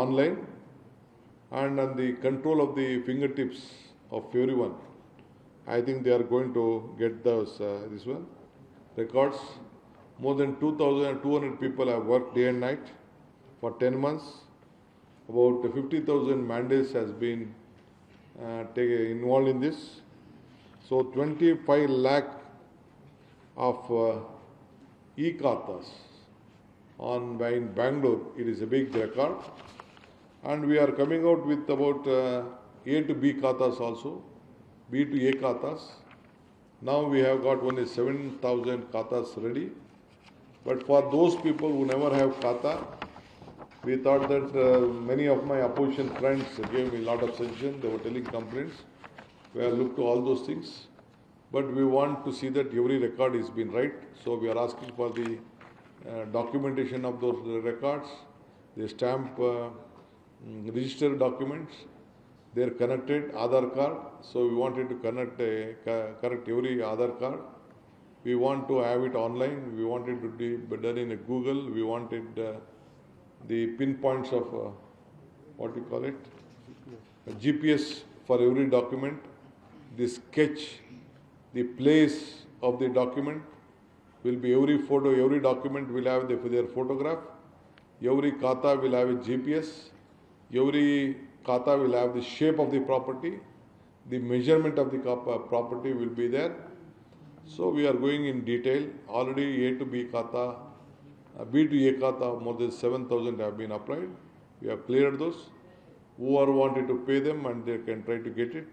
online and on the control of the fingertips of everyone. I think they are going to get those this one records. More than 2,200 people have worked day and night for 10 months. About 50,000 mandates has been involved in this. So 25 lakh of e-Khatas in Bangalore. It is a big record. And we are coming out with about A to B Khatas also, B to A Khatas. Now we have got only 7,000 Khatas ready. But for those people who never have Khata, we thought that many of my opposition friends gave me a lot of suggestions. They were telling complaints. We have looked to all those things. But we want to see that every record is been right. So we are asking for the documentation of those records, the stamp registered documents. They are connected Aadhaar card. So we wanted to correct every Aadhaar card. We want to have it online. We wanted to be done in a Google. We wanted the pinpoints of what we call it, a GPS for every document, the sketch, the place of the document will be every photo, every document will have their photograph, every Khata will have a GPS, every Khata will have the shape of the property, the measurement of the property will be there. So we are going in detail. Already A to B Khata, B to A Khata, more than 7,000 have been applied. We have cleared those. Who are wanted to pay them and they can try to get it.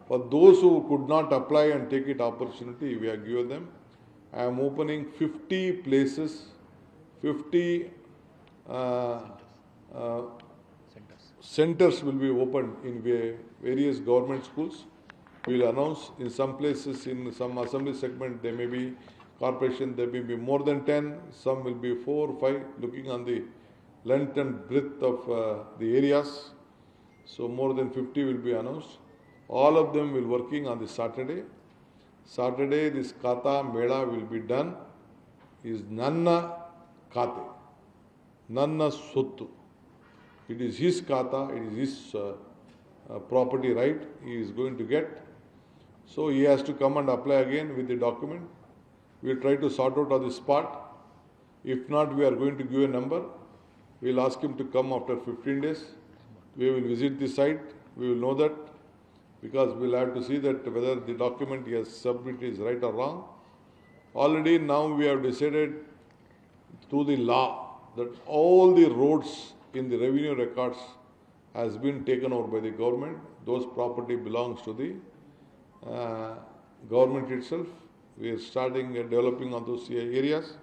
For those who could not apply and take it opportunity, we have given them. I am opening 50 places, 50 centers will be opened in various government schools. We will announce in some places, in some assembly segment, there may be corporation, there may be more than 10, some will be 4, 5, looking on the length and breadth of the areas. So more than 50 will be announced. All of them will working on the Saturday. Saturday, this Khata Mela will be done. Is Nanna Khate, Nanna Sottu. It is his Khata, it is his property right he is going to get. So he has to come and apply again with the document. We will try to sort out on the spot. If not, we are going to give a number. We will ask him to come after 15 days. We will visit the site. We will know that because we will have to see that whether the document he has submitted is right or wrong. Already now we have decided through the law that all the roads in the revenue records has been taken over by the government. Those property belongs to the government itself. We are starting developing on those areas.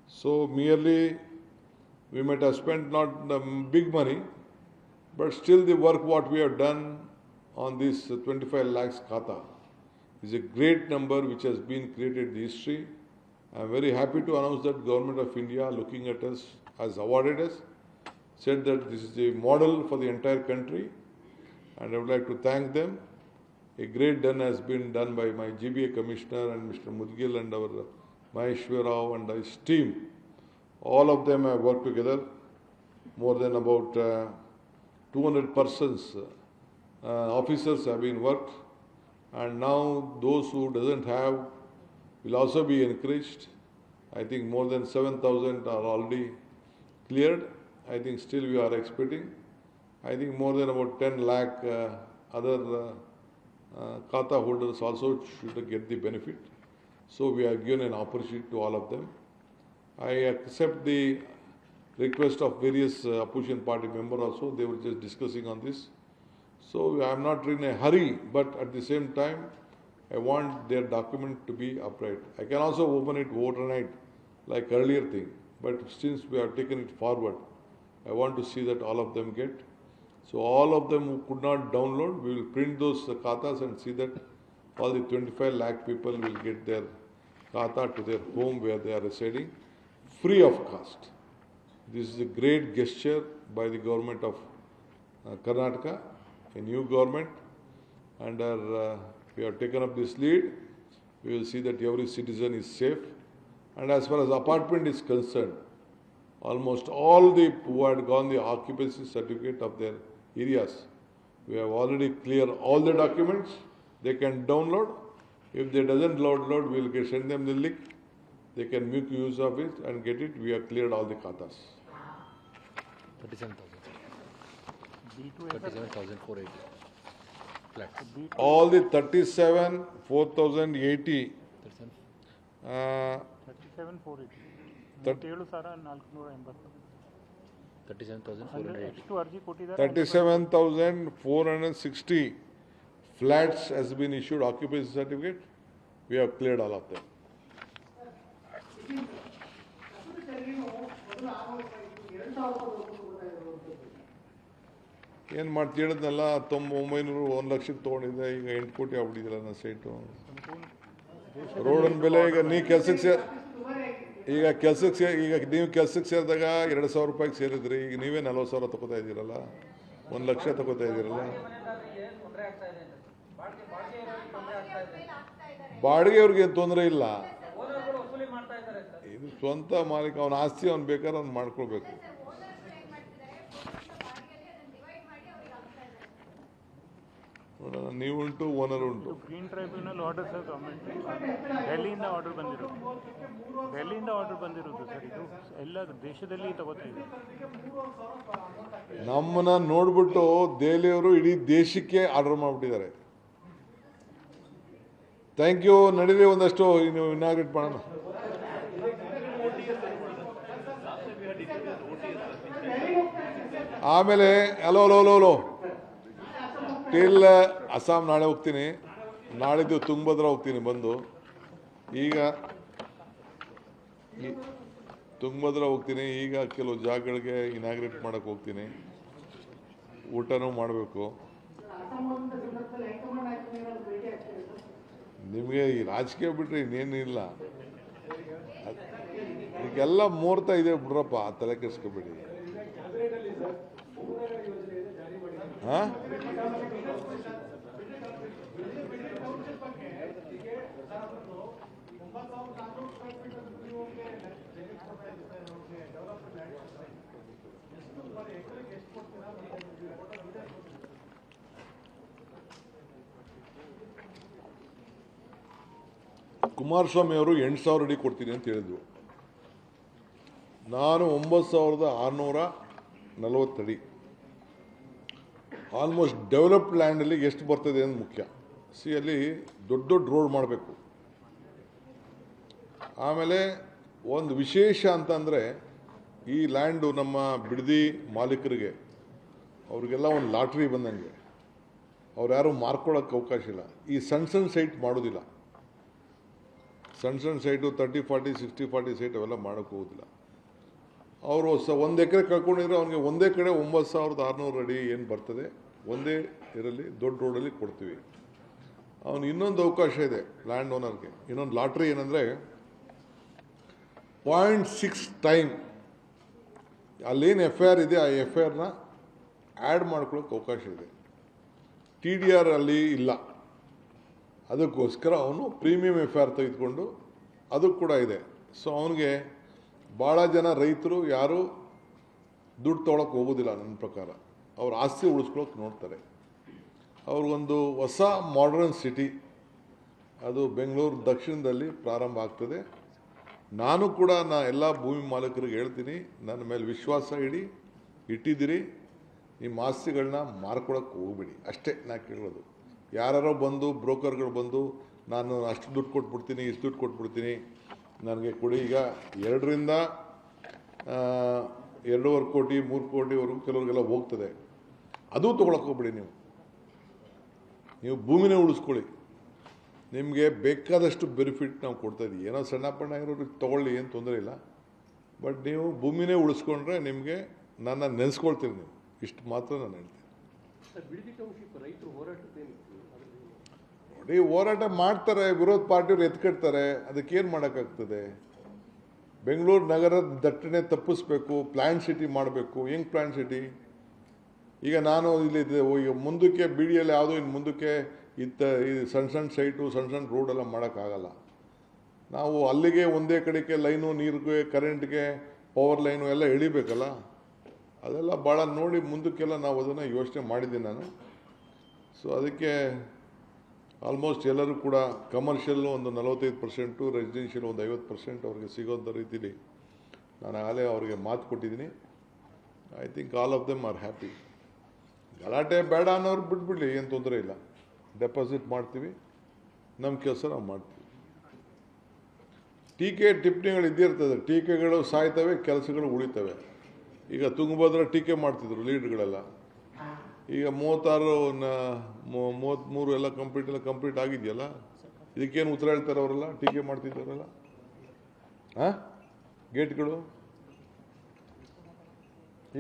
So merely we might have spent not big money, but still the work what we have done on this 25 lakhs Khata is a great number which has been created in history. I am very happy to announce that Government of India looking at us has awarded us, said that this is a model for the entire country, and I would like to thank them. A great done has been done by my GBA Commissioner and Mr. Mudgil and our Maheshwar Rao and his team. All of them have worked together. More than about 200 persons, officers have been worked, and now those who doesn't have will also be encouraged. I think more than 7,000 are already cleared. I think still we are expecting. I think more than about 10 lakh other Khata holders also should get the benefit. So we are given an opportunity to all of them. I accept the request of various opposition party members also. They were just discussing on this. So I am not in a hurry, but at the same time, I want their document to be upright. I can also open it overnight like earlier thing, but since we have taken it forward, I want to see that all of them get. So all of them who could not download, we will print those Khatas and see that all the 25 lakh people will get their Khata to their home where they are residing, free of cost. This is a great gesture by the government of Karnataka, a new government, and we have taken up this lead. We will see that every citizen is safe. And as far as apartment is concerned, almost all the who had gone the occupancy certificate of their areas. We have already cleared all the documents. They can download. If they doesn't load, we will send them the link. They can make use of it and get it. We have cleared all the khatas. 37,480 flats. All the 37, 4,080. 37,480. 37,460 flats has been issued occupancy certificate. We have cleared all of them. ಏನು ಮಾಡ್ತಿ ಹೇಳಿದ್ನಲ್ಲ 900 1 ಲಕ್ಷಕ್ಕೆ ತೊಗೊಂಡಿದ್ದೆ, ಈಗ 8 ಕೋಟಿ ಆಗ್ಬಿಟ್ಟಿದ್ದಿಲ್ಲ ನನ್ನ site. ರೋಡನ್ ಬೆಲೆ ಈಗ ನೀವು ಕೆಲ್ಸಕ್ಕೆ ಈಗ ನೀವು ಕೆಲ್ಸಕ್ಕೆ ಸೇರಿದಾಗ 2,000 ರೂಪಾಯಿಗೆ ಸೇರಿದ್ರಿ, ಈಗ ನೀವೇ 40,000 ತಗೋತಾ ಇದ್ದೀರಲ್ಲ, 1 ಲಕ್ಷ ತಗೋತಾ ಇದ್ದೀರಲ್ಲ. ಬಾಡಿಗೆ ಅವ್ರಿಗೆ ತೊಂದರೆ ಇಲ್ಲ, ಇದು ಸ್ವಂತ ಮಾಲೀಕ, ಅವನ ಆಸ್ತಿ ಅವ್ನು ಬೇಕಾದ್ರೆ ಅವ್ನು ಮಾಡ್ಕೊಳ್ಬೇಕು. ನೀವುಂಟು, ಓನರ್ ಉಂಟು. Green tribunal order sir, government ಡೆಲ್ಲಿಯಿಂದ ಆರ್ಡರ್ ಬಂದಿರೋದು ಸರ್. ಇದು ಎಲ್ಲ ದೇಶದಲ್ಲಿ ತಗೋತಾ ಇದೆ. ನಮ್ಮನ್ನ ನೋಡ್ಬಿಟ್ಟು ದೆಹಲಿಯವರು ಇಡೀ ದೇಶಕ್ಕೆ ಆರ್ಡರ್ ಮಾಡಿಬಿಟ್ಟಿದ್ದಾರೆ. Thank you. ನಡೀಲಿ, ಒಂದಷ್ಟು ನೀವು ಇನಾಗ್ರೇಟ್ ಮಾಡೋಣ. ಆಮೇಲೆ ಹಲೋ ಟಿಲ್ ಅಸ್ಸಾಂ ನಾಳೆ ಹೋಗ್ತೀನಿ, ನಾಳಿದ್ದು ತುಂಗಭದ್ರಾ ಹೋಗ್ತೀನಿ ಬಂದು. ಈಗ ತುಂಗಭದ್ರಾ ಹೋಗ್ತೀನಿ, ಈಗ ಕೆಲವು ಜಾಗಗಳಿಗೆ ಇನಾಗ್ರೇಟ್ ಮಾಡೋಕ್ಕೆ ಹೋಗ್ತೀನಿ, ಊಟನೂ ಮಾಡಬೇಕು. ನಿಮಗೆ ಈ ರಾಜಕೀಯ ಬಿಟ್ಟರೆ ಇನ್ನೇನಿಲ್ಲ, ಈಗೆಲ್ಲ ಮುಹೂರ್ತ ಇದೆ ಬಿಡ್ರಪ್ಪ, ತಲೆ ಕೆಡಿಸ್ಕೋಬೇಡಿ. ಹಾಂ, ಕುಮಾರಸ್ವಾಮಿ ಅವರು 8,000 ಅಡಿ ಕೊಡ್ತೀನಿ ಅಂತ ಹೇಳಿದ್ರು. ನಾನು 9,640 ಅಡಿ. ಆಲ್ಮೋಸ್ಟ್ ಡೆವಲಪ್ಡ್ ಲ್ಯಾಂಡಲ್ಲಿ ಎಷ್ಟು ಬರ್ತದೆ ಅಂತ ಮುಖ್ಯ. ಅಲ್ಲಿ ದೊಡ್ಡ ದೊಡ್ಡ ರೋಡ್ ಮಾಡಬೇಕು. ಆಮೇಲೆ ಒಂದು ವಿಶೇಷ ಅಂತಂದರೆ, ಈ ಲ್ಯಾಂಡು ನಮ್ಮ ಬಿಡದಿ ಮಾಲೀಕರಿಗೆ ಅವ್ರಿಗೆಲ್ಲ ಒಂದು ಲಾಟ್ರಿ ಬಂದಂಗೆ, ಅವ್ರು ಯಾರು ಮಾರ್ಕೊಳ್ಳೋಕ್ಕೆ ಅವಕಾಶ ಇಲ್ಲ. ಈ ಸಣ್ಣ ಸೈಟ್ ಮಾಡೋದಿಲ್ಲ. ಸಣ್ಣ ಸೈಟು 30, 40, 60, 40 ಸೈಟ್ ಅವೆಲ್ಲ ಮಾಡೋಕ್ಕೆ ಹೋಗೋದಿಲ್ಲ. ಅವರು 1 ಎಕರೆ ಕಳ್ಕೊಂಡಿದ್ರೆ ಅವನಿಗೆ ಒಂದೇ ಕಡೆ 9,600 ಅಡಿ ಏನು ಬರ್ತದೆ ಒಂದೇ ಇದರಲ್ಲಿ ದೊಡ್ಡ ರೋಡಲ್ಲಿ ಕೊಡ್ತೀವಿ. ಅವನು ಇನ್ನೊಂದು ಅವಕಾಶ ಇದೆ ಲ್ಯಾಂಡ್ ಓನರ್ಗೆ, ಇನ್ನೊಂದು ಲಾಟ್ರಿ ಏನಂದರೆ 0.6 ಟೈಮ್ ಅಲ್ಲೇನು FIR ಇದೆ ಆ FIRನ ಆ್ಯಡ್ ಮಾಡ್ಕೊಳ್ಳೋಕೆ ಅವಕಾಶ ಇದೆ. TDR ಅಲ್ಲಿ ಇಲ್ಲ. ಅದಕ್ಕೋಸ್ಕರ ಅವನು ಪ್ರೀಮಿಯಂ FIR ತೆಗೆದುಕೊಂಡು ಅದು ಕೂಡ ಇದೆ. ಸೊ ಅವನಿಗೆ ಭಾಳ ಜನ ರೈತರು ಯಾರು ದುಡ್ಡು ತೊಗೊಳಕ್ಕೆ ಹೋಗೋದಿಲ್ಲ. ನನ್ನ ಪ್ರಕಾರ ಅವ್ರ ಆಸ್ತಿ ಉಳಿಸ್ಕೊಳ್ಳೋಕೆ ನೋಡ್ತಾರೆ. ಅವ್ರಿಗೊಂದು ಹೊಸ ಮಾಡರ್ನ್ ಸಿಟಿ ಅದು ಬೆಂಗಳೂರು ದಕ್ಷಿಣದಲ್ಲಿ ಪ್ರಾರಂಭ ಆಗ್ತದೆ. ನಾನು ಕೂಡ ಎಲ್ಲ ಭೂಮಿ ಮಾಲೀಕರಿಗೆ ಹೇಳ್ತೀನಿ, ನನ್ನ ಮೇಲೆ ವಿಶ್ವಾಸ ಇಟ್ಟಿದ್ದೀರಿ, ನಿಮ್ಮ ಆಸ್ತಿಗಳನ್ನ ಮಾರ್ಕೊಳ್ಳೋಕ್ಕೆ ಹೋಗ್ಬಿಡಿ ಅಷ್ಟೇ ನಾ ಕೇಳೋದು. ಯಾರೋ ಬಂದು ಬ್ರೋಕರ್ಗಳು ಬಂದು ನಾನು ಅಷ್ಟು ದುಡ್ಡು ಕೊಟ್ಬಿಡ್ತೀನಿ, ಇಷ್ಟು ದುಡ್ಡು ಕೊಟ್ಬಿಡ್ತೀನಿ, ನನಗೆ ಕೊಡಿ. ಈಗ 2ರಿಂದ 2.5 ಕೋಟಿ 3 ಕೋಟಿವರೆಗೂ ಕೆಲವ್ರಿಗೆಲ್ಲ ಹೋಗ್ತದೆ. ಅದು ತೊಗೊಳಕ್ಕೆ ಹೋಗ್ಬಿಡಿ. ನೀವು ಭೂಮಿನೇ ಉಳಿಸ್ಕೊಳ್ಳಿ. ನಿಮಗೆ ಬೇಕಾದಷ್ಟು ಬೆನಿಫಿಟ್ ನಾವು ಕೊಡ್ತಾಯಿದ್ದೀವಿ. ಏನೋ ಸಣ್ಣ ಪಣ್ಣ ಇರೋರಿಗೆ ತೊಗೊಳ್ಳಿ, ಏನು ತೊಂದರೆ ಇಲ್ಲ. ಬಟ್ ನೀವು ಭೂಮಿನೇ ಉಳಿಸ್ಕೊಂಡ್ರೆ ನಿಮಗೆ ನನ್ನ ನೆನೆಸ್ಕೊಳ್ತೀರಿ ನೀವು. ಇಷ್ಟು ಮಾತ್ರ ನಾನು ಹೇಳ್ತೀನಿ. ನೋಡಿ, ಹೋರಾಟ ಮಾಡ್ತಾರೆ, ವಿರೋಧ ಪಾರ್ಟಿಯವ್ರು ಎತ್ಕಟ್ತಾರೆ, ಅದಕ್ಕೇನು ಮಾಡೋಕ್ಕಾಗ್ತದೆ? ಬೆಂಗಳೂರು ನಗರದ ದಟ್ಟಣೆ ತಪ್ಪಿಸ್ಬೇಕು, ಪ್ಲ್ಯಾನ್ ಸಿಟಿ ಮಾಡಬೇಕು. ಹೆಂಗೆ ಪ್ಲ್ಯಾನ್ ಸಿಟಿ? ಈಗ ನಾನು ಇಲ್ಲಿ ಈಗ ಮುಂದಕ್ಕೆ BDಯಲ್ಲಿ ಯಾವುದೋ ಇನ್ನು ಮುಂದಕ್ಕೆ ಈ ಸಣ್ಣ ಸೈಟು ಸಣ್ಣ ರೋಡೆಲ್ಲ ಮಾಡೋಕ್ಕಾಗಲ್ಲ. ನಾವು ಅಲ್ಲಿಗೆ ಒಂದೇ ಕಡೆಗೆ ಲೈನು, ನೀರಿಗೆ, ಕರೆಂಟ್ಗೆ ಪವರ್ ಲೈನು ಎಲ್ಲ ಎಳಿಬೇಕಲ್ಲ, ಅದೆಲ್ಲ ಭಾಳ ನೋಡಿ ಮುಂದಕ್ಕೆಲ್ಲ ನಾವು ಅದನ್ನು ಯೋಚನೆ ಮಾಡಿದ್ದೀನಿ ನಾನು. ಸೊ ಅದಕ್ಕೆ ಆಲ್ಮೋಸ್ಟ್ ಎಲ್ಲರೂ ಕೂಡ ಕಮರ್ಷಿಯಲ್ಲು ಒಂದು 45%, ರೆಸಿಡೆನ್ಷಿಯಲ್ ಒಂದು 50% ಅವ್ರಿಗೆ ಸಿಗೋಂಥ ರೀತಿಲಿ ನಾನು ಆಗಲೇ ಅವ್ರಿಗೆ ಮಾತು ಕೊಟ್ಟಿದ್ದೀನಿ. I think all of them are happy. ಗಲಾಟೆ ಬೇಡ ಅನ್ನೋರು ಬಿಟ್ಬಿಡಲಿ, ಏನು ತೊಂದರೆ ಇಲ್ಲ. ಡೆಪಾಸಿಟ್ ಮಾಡ್ತೀವಿ, ನಮ್ಮ ಕೆಲಸ ನಾವು ಮಾಡ್ತೀವಿ. ಟೀಕೆ ಟಿಪ್ಪಣಿಗಳು ಇದ್ದೇ ಇರ್ತದೆ. ಟೀಕೆಗಳು ಸಾಯ್ತವೆ, ಕೆಲಸಗಳು ಉಳಿತವೆ. ಈಗ ತುಂಗಭದ್ರ ಟೀಕೆ ಮಾಡ್ತಿದ್ರು ಲೀಡ್ಗಳೆಲ್ಲ. ಈಗ 33 ಎಲ್ಲ ಕಂಪ್ಲೀಟ್ ಆಗಿದೆಯಲ್ಲ, ಇದಕ್ಕೇನು ಉತ್ತರ ಹೇಳ್ತಾರೆ ಅವರೆಲ್ಲ ಟೀಕೆ ಮಾಡ್ತಿದ್ದಾರಲ್ಲ? ಗೇಟ್ಗಳು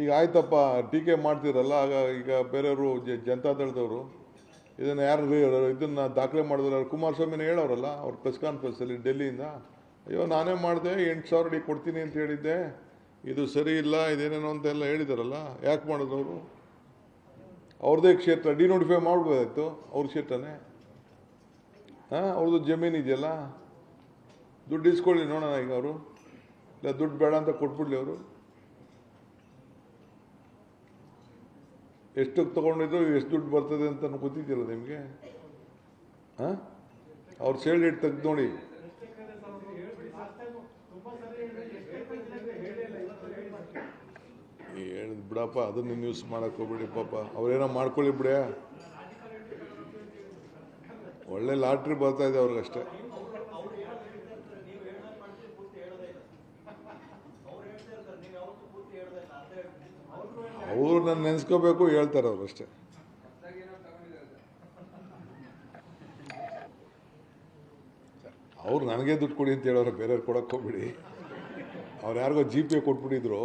ಈಗ ಆಯ್ತಪ್ಪ, ಟೀಕೆ ಮಾಡ್ತಿರಲ್ಲ, ಆಗ ಈಗ ಬೇರೆಯವರು ಜನತಾದಳದವರು ಇದನ್ನು ದಾಖಲೆ ಮಾಡಿದ್ರು. ಕುಮಾರಸ್ವಾಮಿನ ಹೇಳೋರಲ್ಲ ಅವ್ರ ಪ್ರೆಸ್ ಕಾನ್ಫರೆನ್ಸಲ್ಲಿ ಡೆಲ್ಲಿಯಿಂದ, ಅಯ್ಯೋ ನಾನೇ ಮಾಡಿದೆ, 8,000 ಅಡಿ ಕೊಡ್ತೀನಿ ಅಂತ ಹೇಳಿದ್ದೆ, ಇದು ಸರಿ ಇಲ್ಲ, ಇದೇನೇನೋ ಅಂತೆಲ್ಲ ಹೇಳಿದಾರಲ್ಲ. ಯಾಕೆ ಮಾಡಿದ್ರು ಅವರು? ಅವ್ರದ್ದೇ ಕ್ಷೇತ್ರ ಡಿನೋಟಿಫೈ ಮಾಡ್ಬೋದಾಯ್ತು, ಅವ್ರ ಕ್ಷೇತ್ರನೇ. ಅವ್ರದ್ದು ಜಮೀನು ಇದೆಯಲ್ಲ, ದುಡ್ಡು ಇಸ್ಕೊಳ್ಳಿ ನೋಡೋಣ. ಈಗ ಅವರು ಇಲ್ಲ ದುಡ್ಡು ಬೇಡ ಅಂತ ಕೊಟ್ಬಿಡ್ಲಿ. ಅವರು ಎಷ್ಟಕ್ಕೆ ತೊಗೊಂಡಿದ್ರು, ಎಷ್ಟು ದುಡ್ಡು ಬರ್ತದೆ ಅಂತ ಗೊತ್ತಿದ್ದಿಲ್ಲ ನಿಮಗೆ? ಅವ್ರ ಸೇಲ್ ರೇಟ್ ತೆಗ್ದು ನೋಡಿ. ಹೇಳಿದ್ ಬಿಡಪ್ಪ, ಅದನ್ನು ನ್ಯೂಸ್ ಮಾಡಕ್ಕೆ ಹೋಗ್ಬಿಡಿ ಪಾಪ. ಅವ್ರೇನೋ ಮಾಡ್ಕೊಳ್ಳಿ ಬಿಡೇ, ಒಳ್ಳೆ ಲಾಟ್ರಿ ಬರ್ತಾ ಇದೆ ಅವ್ರಿಗಷ್ಟೇ. ಅವ್ರು ನಾನು ನೆನೆಸ್ಕೋಬೇಕು, ಹೇಳ್ತಾರೆ ಅವ್ರು ಅಷ್ಟೇ. ಅವ್ರು ನನಗೆ ದುಡ್ಡು ಕೊಡಿ ಅಂತ ಹೇಳೋರು, ಬೇರೆಯವ್ರು ಕೊಡಕ್ಕೆ ಹೋಗ್ಬಿಡಿ. ಅವ್ರು ಯಾರಿಗೋ GPay ಕೊಟ್ಬಿಟ್ಟಿದ್ರು,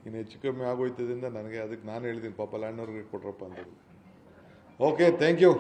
ಇನ್ನು ಹೆಚ್ಚು ಕಮ್ಮಿ ಆಗೋಯ್ತದಿಂದ ನನಗೆ. ಅದಕ್ಕೆ ನಾನು ಹೇಳಿದ್ದೀನಿ ಪಾಪ ಲ್ಯಾಂಡ್ನವ್ರಿಗೆ ಕೊಟ್ರಪ್ಪ ಅಂತ. Okay, thank you.